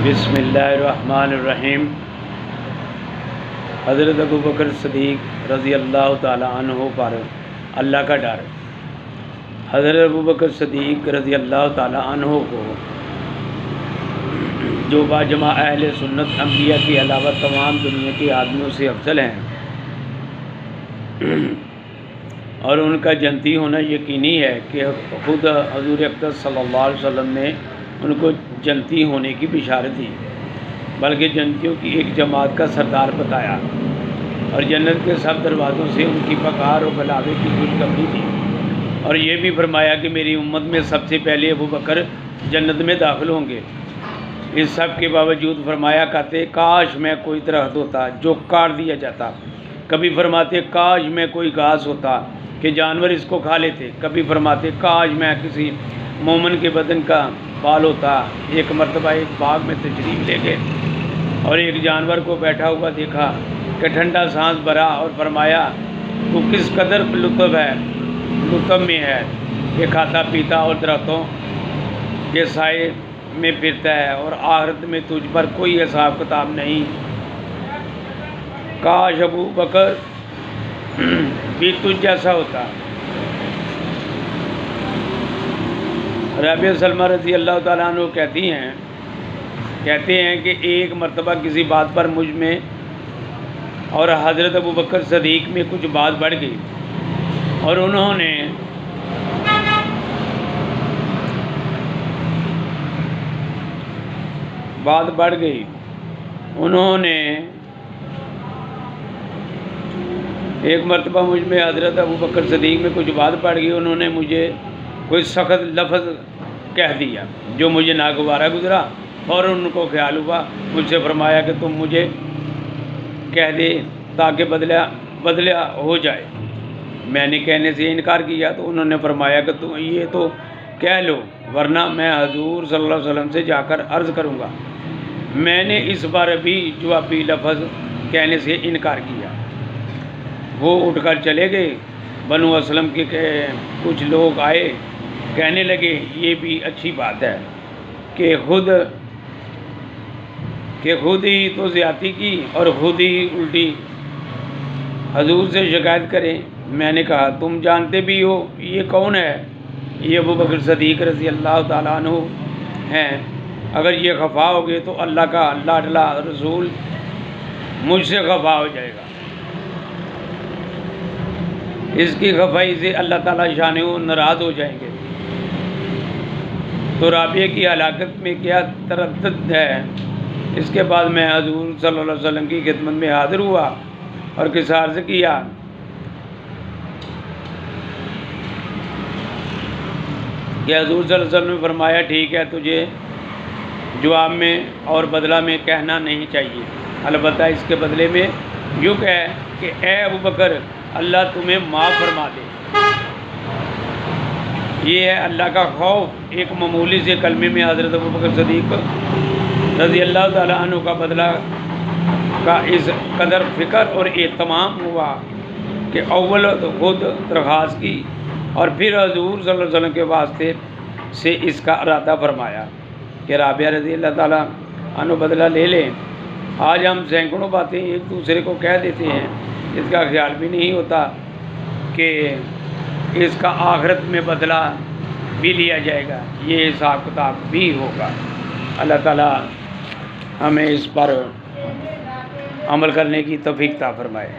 بسم اللہ الرحمن الرحیم۔ حضرت ابوبکر صدیق رضی اللہ تعالیٰ عنہ پر اللہ کا ڈر۔ حضرت ابوبکر صدیق رضی اللہ تعالیٰ عنہ کو جو باجماع اہل سنت انبیاء کے علاوہ تمام دنیا کے آدمیوں سے افضل ہیں اور ان کا جنتی ہونا یقینی ہے کہ خود حضور اقدس صلی اللہ علیہ وسلم نے ان کو جنتی ہونے کی بشارت دی، بلکہ جنتیوں کی ایک جماعت کا سردار بتایا اور جنت کے سب دروازوں سے ان کی پکار و بلاوے کی خوشخبری دی، اور یہ بھی فرمایا کہ میری امت میں سب سے پہلے ابوبکر جنت میں داخل ہوں گے۔ اس سب کے باوجود فرمایا کرتے کاش میں کوئی درخت ہوتا جو کاٹ دیا جاتا، کبھی فرماتے کاش میں کوئی گھاس ہوتا کہ جانور اس کو کھا لیتے، کبھی فرماتے کاش میں کسی مومن کے بدن کا بال ہوتا۔ ایک مرتبہ ایک باغ میں تشریف لے گئے اور ایک جانور کو بیٹھا ہوا دیکھا کہ ٹھنڈا سانس بھرا، اور فرمایا تو کس قدر لطف میں ہے کہ کھاتا پیتا اور درختوں کے سائے میں پھرتا ہے، اور آخرت میں تجھ پر کوئی حساب کتاب نہیں۔ کاش ابو بکر بھی تجھ جیسا ہوتا۔ رابعہ سلمہ رضی اللہ تعالیٰ عنہ کہتے ہیں کہ ایک مرتبہ کسی بات پر مجھ میں اور حضرت ابوبکر صدیق میں کچھ بات بڑھ گئی، اور انہوں نے ایک مرتبہ مجھ میں حضرت ابوبکر صدیق میں کچھ بات پڑ گئی، انہوں نے مجھے کوئی سخت لفظ کہہ دیا جو مجھے ناگوارا گزرا۔ فوراً ان کو خیال ہوا، مجھ سے فرمایا کہ تم مجھے کہہ دے تاکہ بدلہ ہو جائے۔ میں نے کہنے سے انکار کیا تو انہوں نے فرمایا کہ تم یہ تو کہہ لو، ورنہ میں حضور صلی اللہ علیہ وسلم سے جا کر عرض کروں گا۔ میں نے اس بار بھی جوابی لفظ کہنے سے انکار کیا۔ وہ اٹھ کر چلے گئے۔ بنو اسلم کے کچھ لوگ آئے، کہنے لگے یہ بھی اچھی بات ہے کہ خود ہی تو زیادتی کی اور خود ہی الٹی حضور سے شکایت کریں۔ میں نے کہا تم جانتے بھی ہو یہ کون ہے؟ یہ ابوبکر صدیق رضی اللہ تعالیٰ عنہ ہیں۔ اگر یہ خفا ہو گئے تو اللہ کا لاڈلا رسول مجھ سے خفا ہو جائے گا۔ اس کی خفائی سے اللہ تعالیٰ شانہ ناراض ہو جائیں گے۔ تو رابعہ کی ہلاکت میں کیا تردد ہے؟ اس کے بعد میں حضور صلی اللہ علیہ وسلم کی خدمت میں حاضر ہوا اور کس عرض کیا کہ حضور صلی اللہ علیہ وسلم نے فرمایا ٹھیک ہے، تجھے جواب میں اور بدلہ میں کہنا نہیں چاہیے، البتہ اس کے بدلے میں یوں کہے کہ اے ابوبکر اللہ تمہیں معاف فرما دے۔ یہ ہے اللہ کا خوف۔ ایک معمولی سے کلمے میں حضرت ابوبکر صدیق رضی اللہ تعالیٰ عنہ کا بدلہ کا اس قدر فکر اور اہتمام ہوا کہ اول خود درخواست کی اور پھر حضور صلی اللہ علیہ وسلم کے واسطے سے اس کا ارادہ فرمایا کہ رابعہ رضی اللہ تعالیٰ عنہ بدلہ لے لیں۔ آج ہم سینکڑوں باتیں ایک دوسرے کو کہہ دیتے ہیں، اس کا خیال بھی نہیں ہوتا کہ اس کا آخرت میں بدلہ بھی لیا جائے گا، یہ حساب کتاب بھی ہوگا۔ اللہ تعالیٰ ہمیں اس پر عمل کرنے کی توفیق عطا فرمائے۔